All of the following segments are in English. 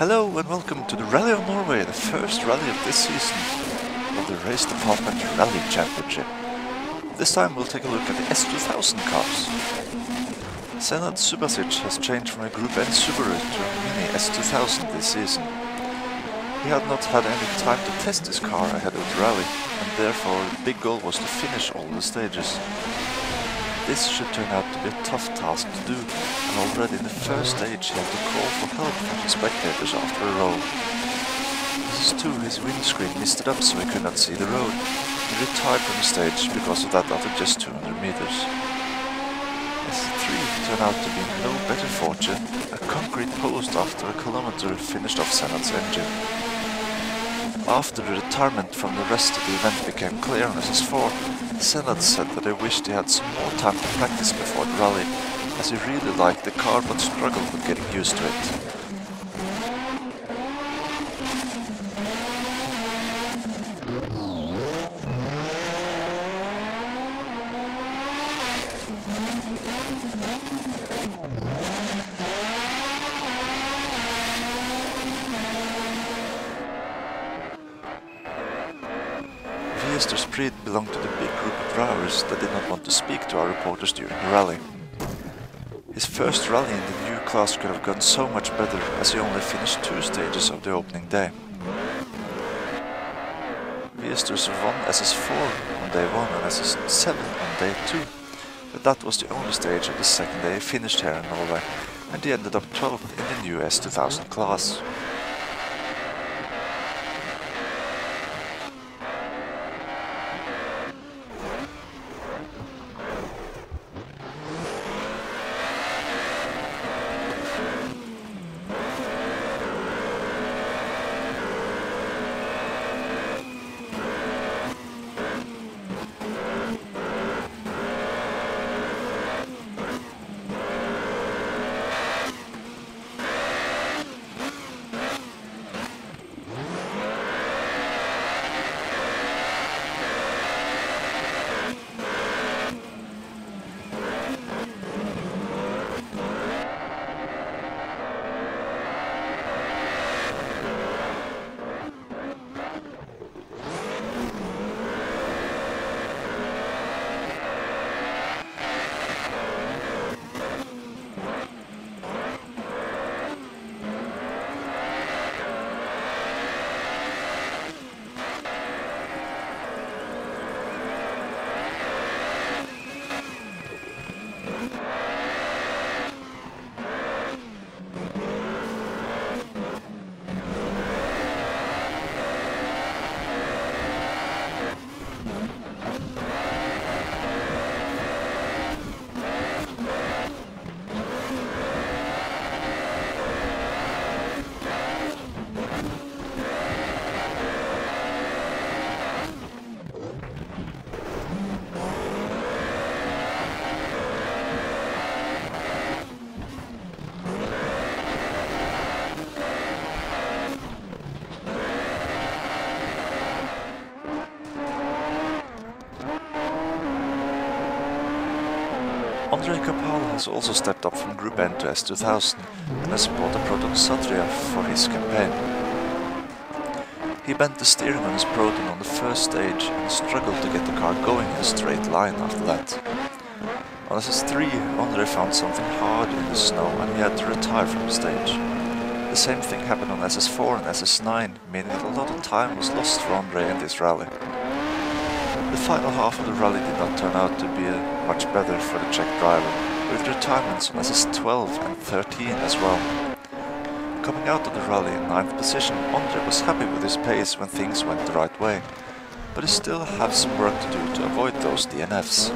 Hello and welcome to the Rally of Norway, the first rally of this season of the Race Department Rally Championship. This time we'll take a look at the S2000 cars. Senad Subasic has changed from a Group N Subaru to a Mini S2000 this season. He had not had any time to test his car ahead of the rally, and therefore the big goal was to finish all the stages. This should turn out to be a tough task to do, and already in the first stage he had to call for help from the spectators after a roll. This is too, his windscreen misted up so he could not see the road. He retired from the stage because of that after just 200 meters. S3 turned out to be no better fortune. A concrete post after a kilometer finished off Senad's engine. After the retirement from the rest of the event became clear on SS4, Senad said that he wished he had some more time to practice before the rally, as he really liked the car but struggled with getting used to it. Speed belonged to the big group of drivers that did not want to speak to our reporters during the rally. His first rally in the new class could have gone so much better, as he only finished 2 stages of the opening day. Viesters won SS4 on day 1 and SS7 on day 2, but that was the only stage of the second day he finished here in Norway, and he ended up 12th in the new S2000 class. Has also stepped up from Group N to S2000 and has bought a Proton Satria for his campaign. He bent the steering on his Proton on the first stage and struggled to get the car going in a straight line after that. On SS3, Andre found something hard in the snow and he had to retire from the stage. The same thing happened on SS4 and SS9, meaning that a lot of time was lost for Andre in this rally. The final half of the rally did not turn out to be much better for the Czech driver, with retirements on SS12 and 13 as well. Coming out of the rally in 9th position, Andre was happy with his pace when things went the right way, but he still has some work to do to avoid those DNFs.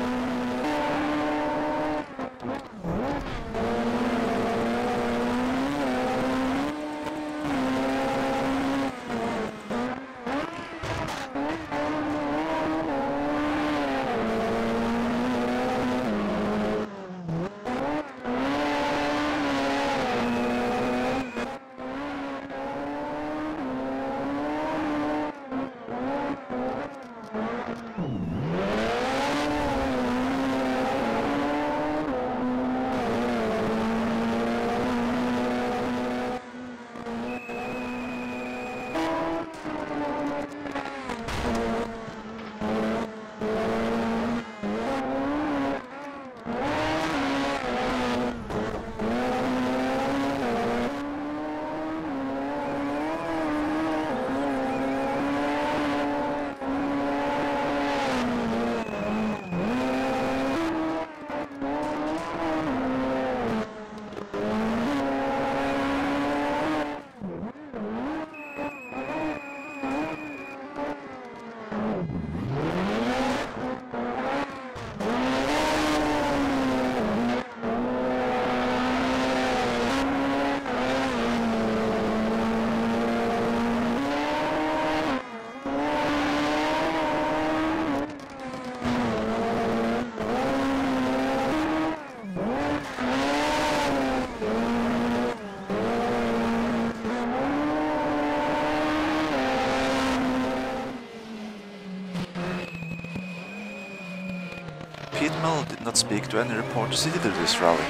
Pete Mello did not speak to any reporters either this rally.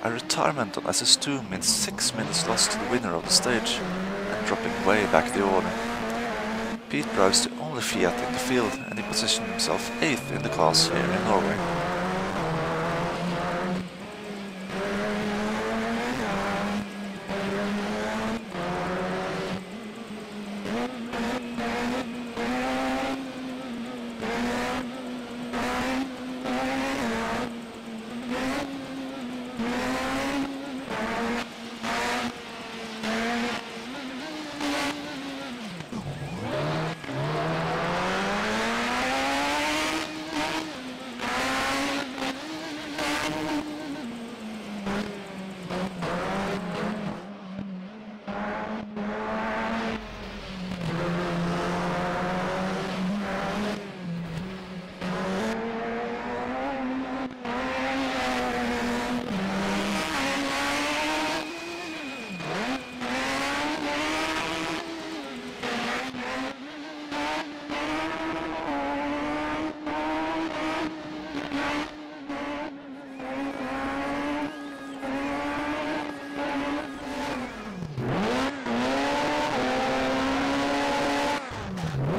A retirement on SS2 means 6 minutes lost to the winner of the stage, and dropping way back the order. Pete drives the only Fiat in the field, and he positioned himself 8th in the class here in Norway.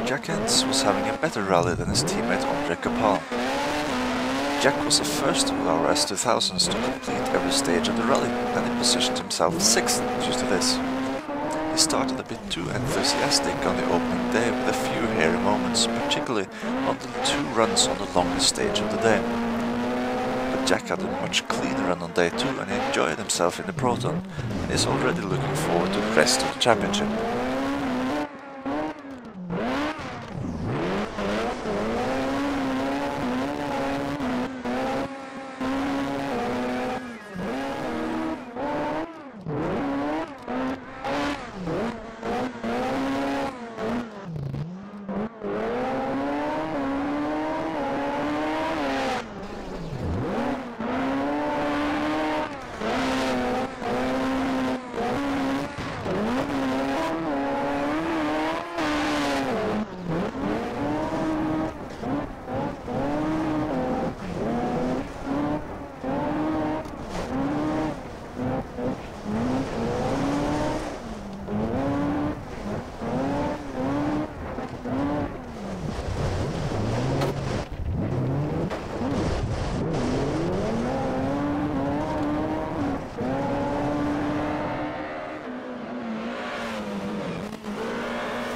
Jack Hens was having a better rally than his teammate Andre Capal. Jack was the first of our S2000s to complete every stage of the rally, and he positioned himself 6th due to this. He started a bit too enthusiastic on the opening day with a few hairy moments, particularly on the 2 runs on the longest stage of the day. But Jack had a much cleaner run on day 2 and he enjoyed himself in the Proton, and is already looking forward to the rest of the championship.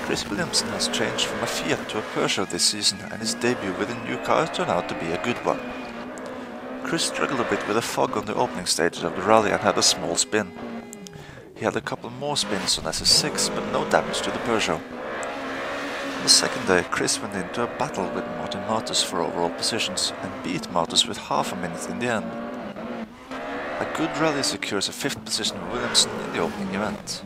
Chris Williamson has changed from a Fiat to a Peugeot this season, and his debut with a new car turned out to be a good one. Chris struggled a bit with a fog on the opening stages of the rally and had a small spin. He had a couple more spins on SS6, but no damage to the Peugeot. On the second day, Chris went into a battle with Martin Matus for overall positions, and beat Matus with half a minute in the end. A good rally secures a 5th position for Williamson in the opening event.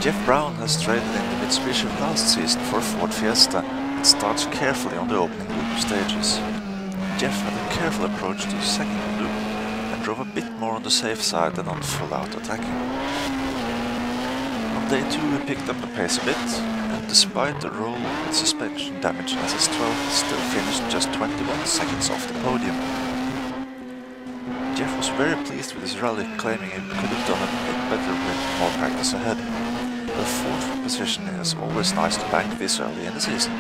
Jeff Brown has traded in the Mitsubishi last season for a Ford Fiesta and starts carefully on the opening loop stages. Jeff had a careful approach to the second loop and drove a bit more on the safe side than on full-out attacking. On day 2 he picked up the pace a bit, and despite the roll with suspension damage in SS12, he still finished just 21 seconds off the podium. Jeff was very pleased with his rally, claiming he could have done a bit better with more practice ahead. The 4th position is always nice to bank this early in the season.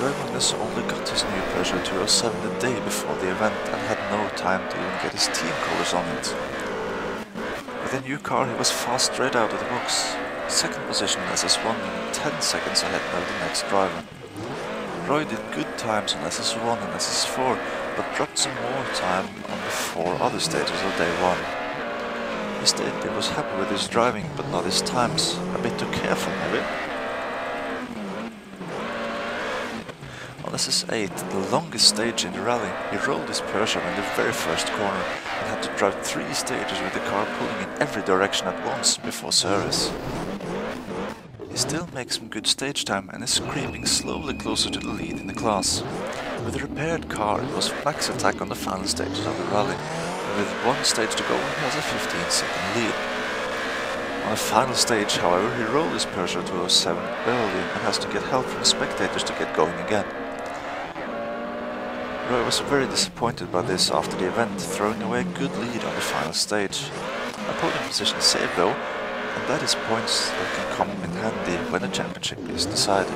Roy Magnes only got his new Peugeot 207 the day before the event and had no time to even get his team colours on it. With a new car he was fast straight out of the box. Second position SS1 and 10 seconds ahead of the next driver. Roy did good times on SS1 and SS4, but dropped some more time on the 4 other stages of day 1. He stated he was happy with his driving, but not his times. A bit too careful, maybe? On SS8, the longest stage in the rally, he rolled his Peugeot in the very first corner and had to drive 3 stages with the car pulling in every direction at once before service. He still makes some good stage time and is creeping slowly closer to the lead in the class. With a repaired car, it was max attack on the final stages of the rally, and with 1 stage to go, he has a 15-second lead. On the final stage, however, he rolled his Peugeot 207 early and has to get help from spectators to get going again. Roy was very disappointed by this after the event, throwing away a good lead on the final stage. A podium position saved though, and that is points that can come in handy when the championship is decided.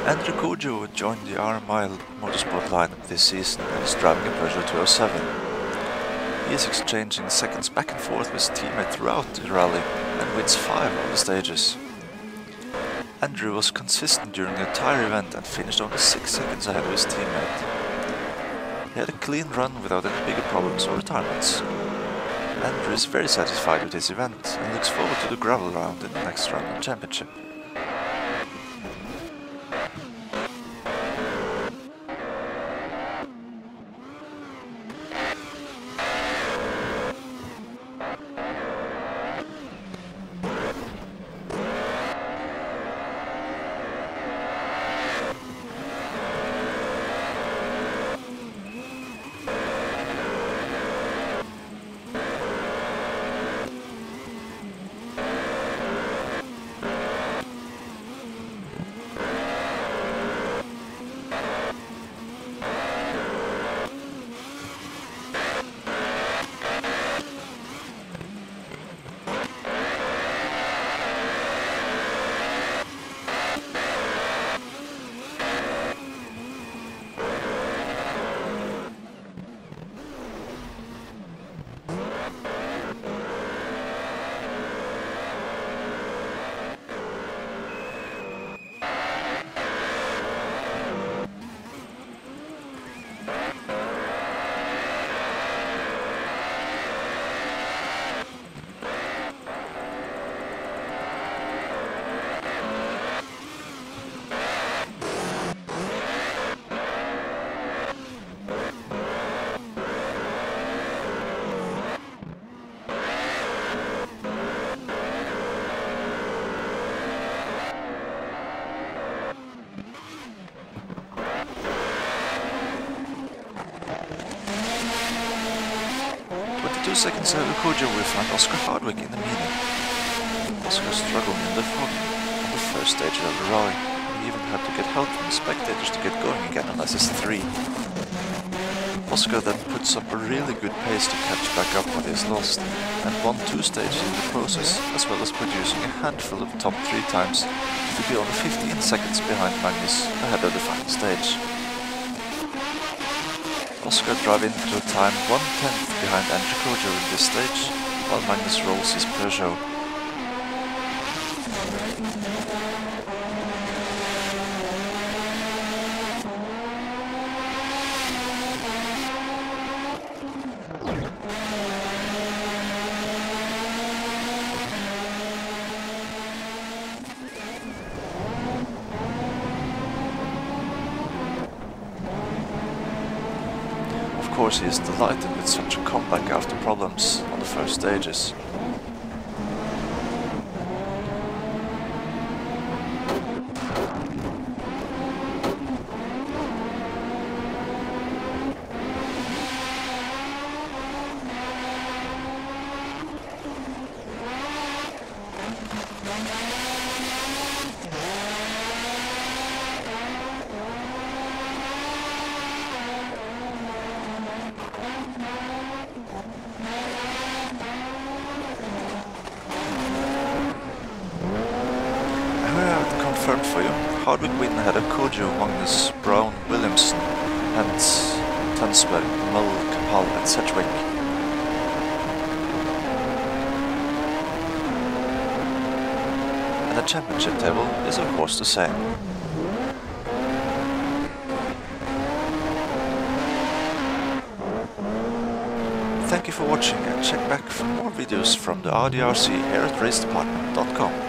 Andrew Kojo joined the RMI Motorsport lineup this season and is driving a Peugeot 207. He is exchanging seconds back and forth with his teammate throughout the rally and wins 5 of the stages. Andrew was consistent during the entire event and finished only 6 seconds ahead of his teammate. He had a clean run without any bigger problems or retirements. Andrew is very satisfied with his event and looks forward to the gravel round in the next round of the championship. seconds ahead of Kojo we find Oscar Hardwick in the medium. Oscar struggling in the fog on the first stage of the rally. He even had to get help from the spectators to get going again on SS3. Oscar then puts up a really good pace to catch back up what he's lost, and won 2 stages in the process, as well as producing a handful of top 3 times to be only 15 seconds behind Magnes ahead of the final stage. Oscar drive into a time 1/10 behind Andrew Kojo in this stage, while Magnes rolls his Peugeot. Of course, he is delighted with such a comeback after problems on the first stages. Confirmed for you. Hardwick win ahead of Kojo, Magnes, Brown, Williamson, Hentz, Tønsberg, Mull, Kapal and Sedgwick. And the championship table is of course the same. Thank you for watching and check back for more videos from the RDRC here at racedepartment.com.